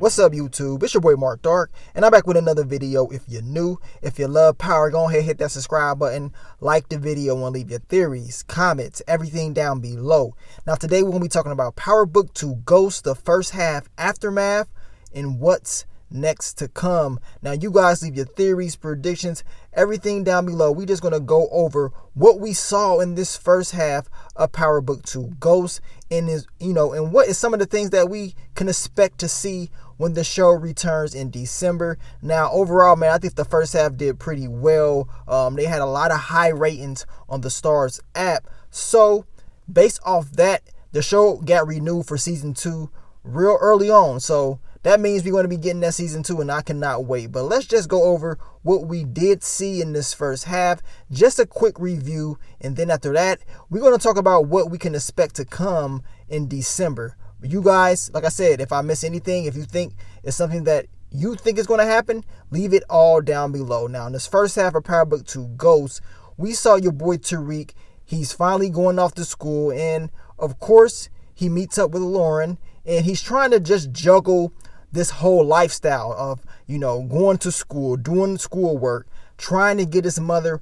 What's up, YouTube? It's your boy Mark Dark, and I'm back with another video. If you're new, if you love power, go ahead, hit that subscribe button, like the video, and leave your theories, comments, everything down below. Now, today we're going to be talking about Power Book 2 Ghost, the first half, Aftermath, and what's next to come. Now, you guys leave your theories, predictions, everything down below. We just going to go over what we saw in this first half of Power Book 2 Ghost, and and what is some of the things that we can expect to see when the show returns in December. Now, overall, man, I think the first half did pretty well. They had a lot of high ratings on the Starz app. So, based off that, the show got renewed for season 2 real early on. So, that means we're going to be getting that season 2, and I cannot wait. But let's just go over what we did see in this first half. Just a quick review. And then after that, we're going to talk about what we can expect to come in December. You guys, like I said, if I miss anything, if you think it's something that you think is going to happen, leave it all down below. Now, in this first half of Power Book 2 Ghost, we saw your boy Tariq. He's finally going off to school. And, of course, he meets up with Lauren. And he's trying to just juggle this whole lifestyle of, going to school, doing schoolwork, trying to get his mother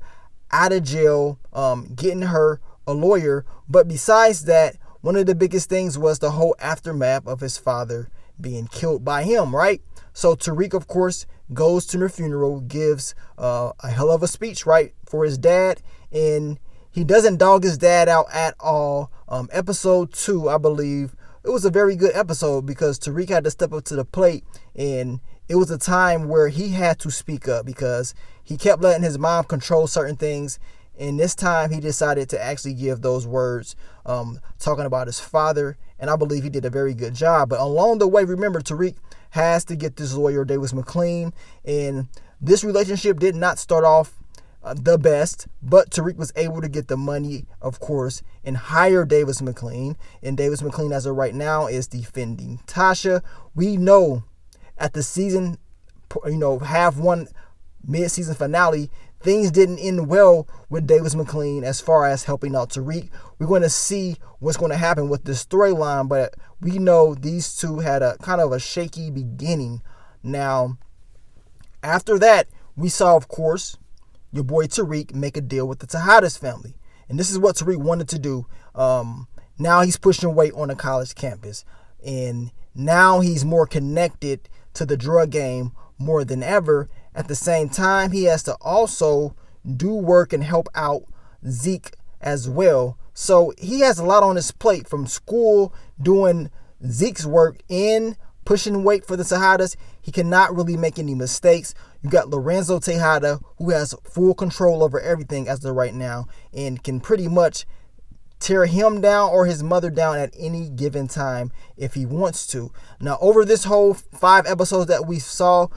out of jail, getting her a lawyer. But besides that, one of the biggest things was the whole aftermath of his father being killed by him, right? So Tariq, of course, goes to the funeral, gives a hell of a speech, right, for his dad. And he doesn't dog his dad out at all. Episode 2, I believe, it was a very good episode because Tariq had to step up to the plate, and it was a time where he had to speak up because he kept letting his mom control certain things. And this time he decided to actually give those words, talking about his father. And I believe he did a very good job. But along the way, remember, Tariq has to get this lawyer, Mclean. And this relationship did not start off the best, but Tariq was able to get the money, of course, and hire Mclean. And Mclean, as of right now, is defending Tasha. We know at the season, half one mid-season finale, things didn't end well with Mclean as far as helping out Tariq. We're going to see what's going to happen with this storyline, but we know these two had a kind of a shaky beginning. Now, after that, we saw, of course, your boy Tariq make a deal with the Tejada's family. And this is what Tariq wanted to do. Now he's pushing weight on a college campus. And now he's more connected to the drug game more than ever. At the same time, he has to also do work and help out Zeke as well. So he has a lot on his plate, from school, doing Zeke's work, and pushing weight for the Tejadas. He cannot really make any mistakes. You got Lorenzo Tejada, who has full control over everything as of right now, and can pretty much tear him down or his mother down at any given time if he wants to. Now, over this whole 5 episodes that we saw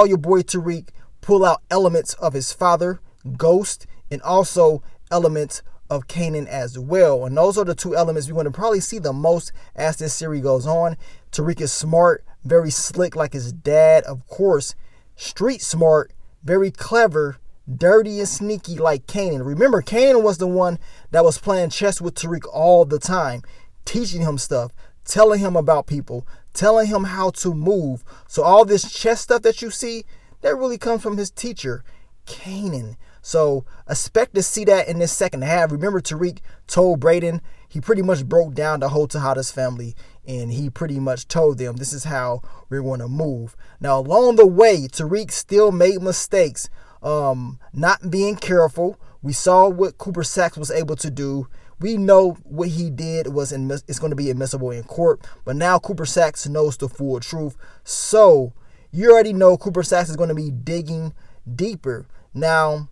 your boy Tariq pull out elements of his father, Ghost, and also elements of Kanan as well. And those are the 2 elements we're going to probably see the most as this series goes on. Tariq is smart, very slick like his dad, of course. Street smart, very clever, dirty and sneaky like Kanan. Remember, Kanan was the one that was playing chess with Tariq all the time, teaching him stuff, telling him about people, telling him how to move. So all this chess stuff that you see, that really comes from his teacher, Kanan. So expect to see that in this second half. Remember, Tariq told Brayden, he pretty much broke down the whole Tejada's family, and he pretty much told them this is how we're going to move. Now, along the way, Tariq still made mistakes, not being careful. We saw what Cooper Saxe was able to do. We know what he did it's going to be admissible in court, but now Cooper Saxe knows the full truth. So you already know Cooper Saxe is going to be digging deeper. Now,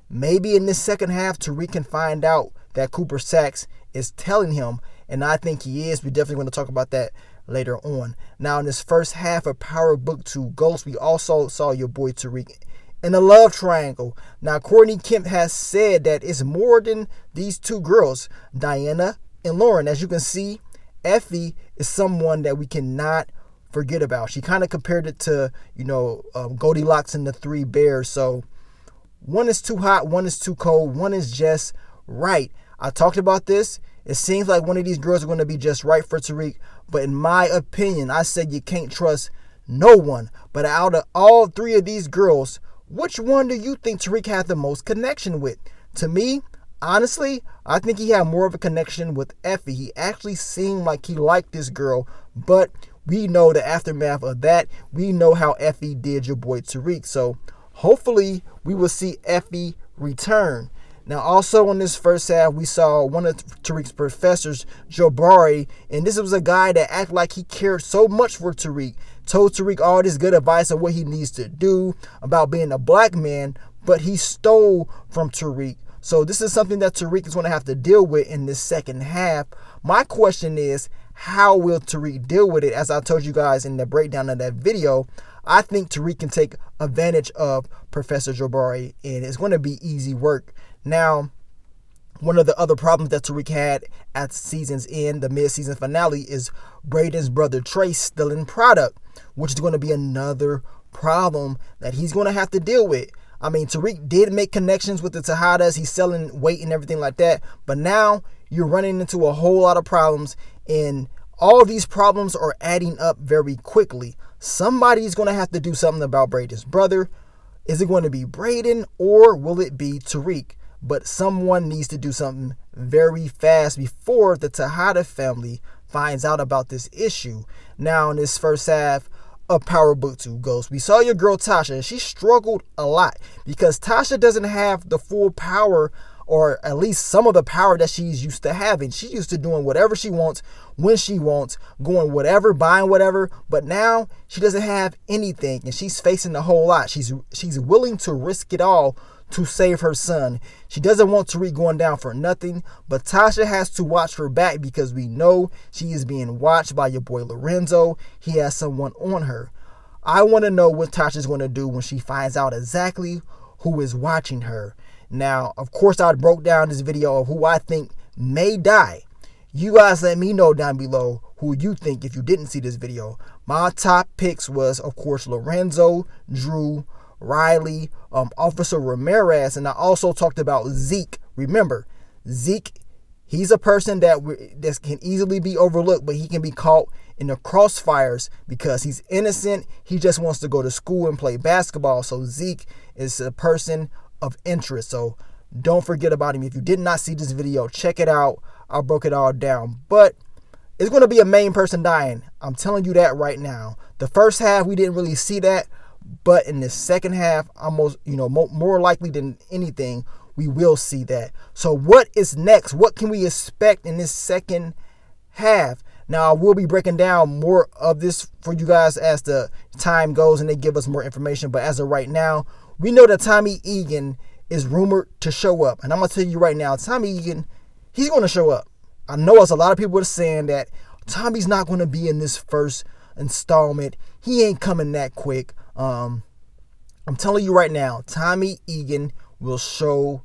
maybe in this second half, Tariq can find out that Cooper Saxe is telling him, and I think he is. We're definitely going to talk about that later on. Now, in this first half of Power Book 2 Ghost, we also saw your boy Tariq in a love triangle. Now, Courtney Kemp has said that it's more than these 2 girls, Diana and Lauren. As you can see, Effie is someone that we cannot forget about. She kind of compared it to, Goldilocks and the 3 Bears. So one is too hot, one is too cold, one is just right. I talked about this. It seems like one of these girls are going to be just right for Tariq. But in my opinion, I said you can't trust No one. But out of all three of these girls, which one do you think Tariq had the most connection with? To me, honestly, I think he had more of a connection with Effie. He actually seemed like he liked this girl, but we know the aftermath of that. We know how Effie did your boy Tariq. So hopefully we will see Effie return. Now, also in this first half, we saw one of Tariq's professors, Jobari, and this was a guy that acted like he cared so much for Tariq, told Tariq all this good advice on what he needs to do about being a black man, but he stole from Tariq. So this is something that Tariq is going to have to deal with in this second half. My question is, how will Tariq deal with it? As I told you guys in the breakdown of that video, I think Tariq can take advantage of Professor Jobari, and it's going to be easy work. Now, one of the other problems that Tariq had at season's end, the mid-season finale, is Brayden's brother Trey stealing product, which is going to be another problem that he's going to have to deal with. I mean, Tariq did make connections with the Tejadas. He's selling weight and everything like that. But now you're running into a whole lot of problems, and all these problems are adding up very quickly. Somebody's going to have to do something about Brayden's brother. Is it going to be Brayden or will it be Tariq? But someone needs to do something very fast before the Tejada family finds out about this issue. Now, in this first half of Power Book 2 Ghost, we saw your girl Tasha. She struggled a lot because Tasha doesn't have the full power, or at least some of the power that she's used to having. She's used to doing whatever she wants, when she wants, going whatever, buying whatever. But now she doesn't have anything, and she's facing a whole lot. She's willing to risk it all to save her son. She doesn't want Tariq going down for nothing, but Tasha has to watch her back because we know she is being watched by your boy Lorenzo. He has someone on her. I want to know what Tasha's going to do when she finds out exactly who is watching her. Now, of course, I broke down this video of who I think may die. You guys let me know down below who you think if you didn't see this video. My top picks was, of course, Lorenzo, Drew, Riley, Officer Ramirez, and I also talked about Zeke. Remember, Zeke, he's a person that can easily be overlooked, but he can be caught in the crossfires because he's innocent. He just wants to go to school and play basketball. So Zeke is a person of interest. So don't forget about him. If you did not see this video, check it out. I broke it all down. But it's going to be a main person dying. I'm telling you that right now. The first half, we didn't really see that. But in the second half, almost, more likely than anything, we will see that. So what is next? What can we expect in this second half? Now, I will be breaking down more of this for you guys as the time goes and they give us more information. But as of right now, we know that Tommy Egan is rumored to show up. And I'm going to tell you right now, Tommy Egan, he's going to show up. I know there's a lot of people are saying that Tommy's not going to be in this first installment. He ain't coming that quick. I'm telling you right now, Tommy Egan will show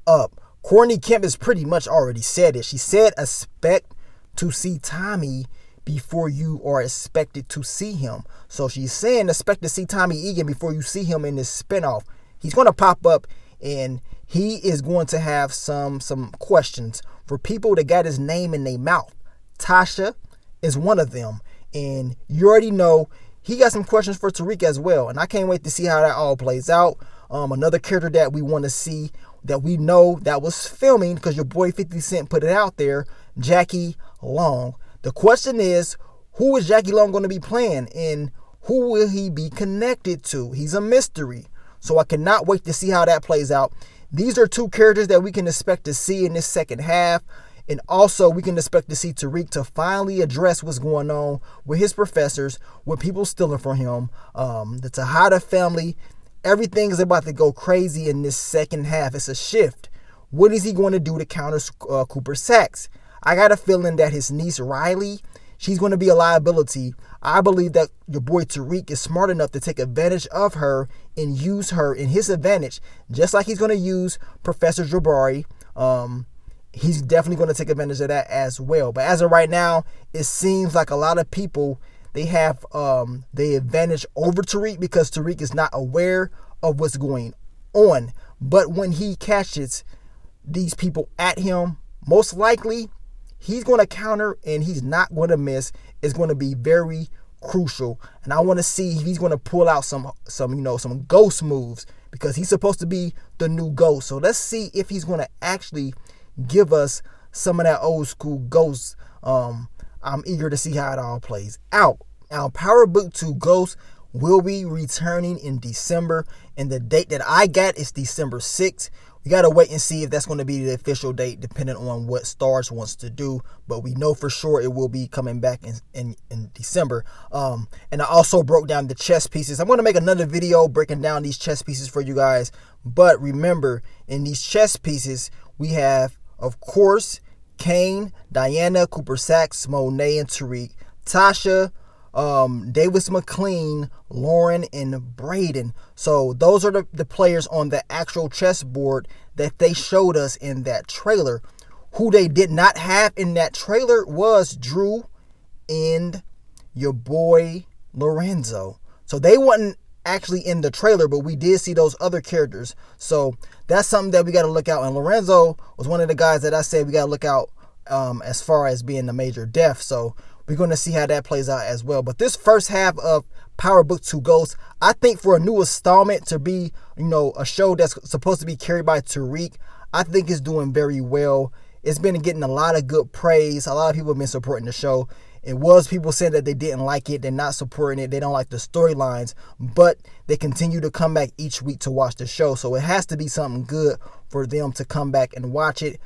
up. Courtney Kemp has pretty much already said it. She said expect to see Tommy before you are expected to see him. So she's saying expect to see Tommy Egan before you see him in this spinoff. He's going to pop up and he is going to have some questions for people that got his name in their mouth. Tasha is one of them. And you already know he got some questions for Tariq as well. And I can't wait to see how that all plays out. Another character that we want to see that we know that was filming because your boy 50 Cent put it out there, Jackie Long. The question is, who is Jackie Long going to be playing and who will he be connected to? He's a mystery. So I cannot wait to see how that plays out. These are two characters that we can expect to see in this second half. And also, we can expect to see Tariq to finally address what's going on with his professors, with people stealing from him, the Tejada family. Everything is about to go crazy in this second half. It's a shift. What is he going to do to counter Cooper Saxe? I got a feeling that his niece Riley, she's going to be a liability. I believe that your boy Tariq is smart enough to take advantage of her and use her in his advantage, just like he's going to use Professor Jobari. He's definitely going to take advantage of that as well. But as of right now, it seems like a lot of people, they have the advantage over Tariq because Tariq is not aware of what's going on. But when he catches these people at him, most likely he's going to counter and he's not going to miss. It's going to be very crucial, and I want to see if he's going to pull out some ghost moves, because he's supposed to be the new ghost. So let's see if he's going to actually give us some of that old school ghost. I'm eager to see how it all plays out. Now, Power Book 2 Ghost will be returning in December, and the date that I got is December 6th. We got to wait and see if that's going to be the official date, depending on what Stars wants to do. But we know for sure it will be coming back in December. And I also broke down the chess pieces. I'm going to make another video breaking down these chess pieces for you guys. But remember, in these chess pieces, we have, of course, Kane, Diana, Cooper Saxe, Monet, and Tariq, Tasha, Davis Mclean, Lauren, and Braden. So those are the players on the actual chessboard that they showed us in that trailer. Who they did not have in that trailer was Drew and your boy Lorenzo. So they wasn't actually in the trailer, but we did see those other characters. So that's something that we got to look out. And Lorenzo was one of the guys that I said we got to look out as far as being the major death. So we're going to see how that plays out as well. But this first half of Power Book 2 Ghost, I think for a new installment to be, a show that's supposed to be carried by Tariq, I think is doing very well. It's been getting a lot of good praise. A lot of people have been supporting the show. It was people saying that they didn't like it. They're not supporting it. They don't like the storylines. But they continue to come back each week to watch the show. So it has to be something good for them to come back and watch it.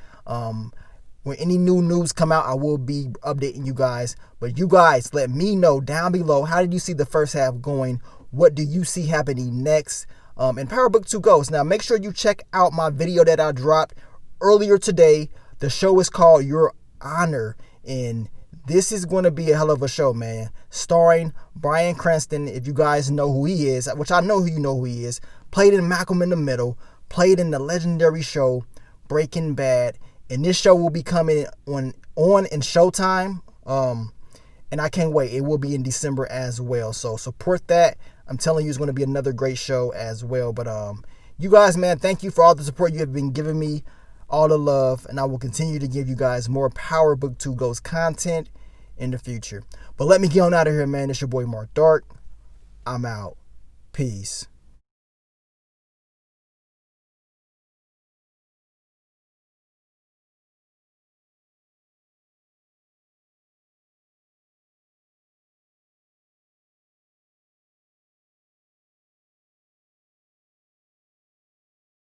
When any new news come out, I will be updating you guys. But you guys, let me know down below, how did you see the first half going? What do you see happening next in Power Book 2 Ghost? Now, make sure you check out my video that I dropped earlier today. The show is called Your Honor, and this is going to be a hell of a show, man. Starring Bryan Cranston, if you guys know who he is, which I know who he is. Played in Malcolm in the Middle. Played in the legendary show Breaking Bad. And this show will be coming on in Showtime. And I can't wait. It will be in December as well. So support that. I'm telling you, it's going to be another great show as well. But you guys, man, thank you for all the support you have been giving me. All the love. And I will continue to give you guys more Power Book 2 Ghost content in the future. But let me get on out of here, man. It's your boy Mark Dark. I'm out. Peace.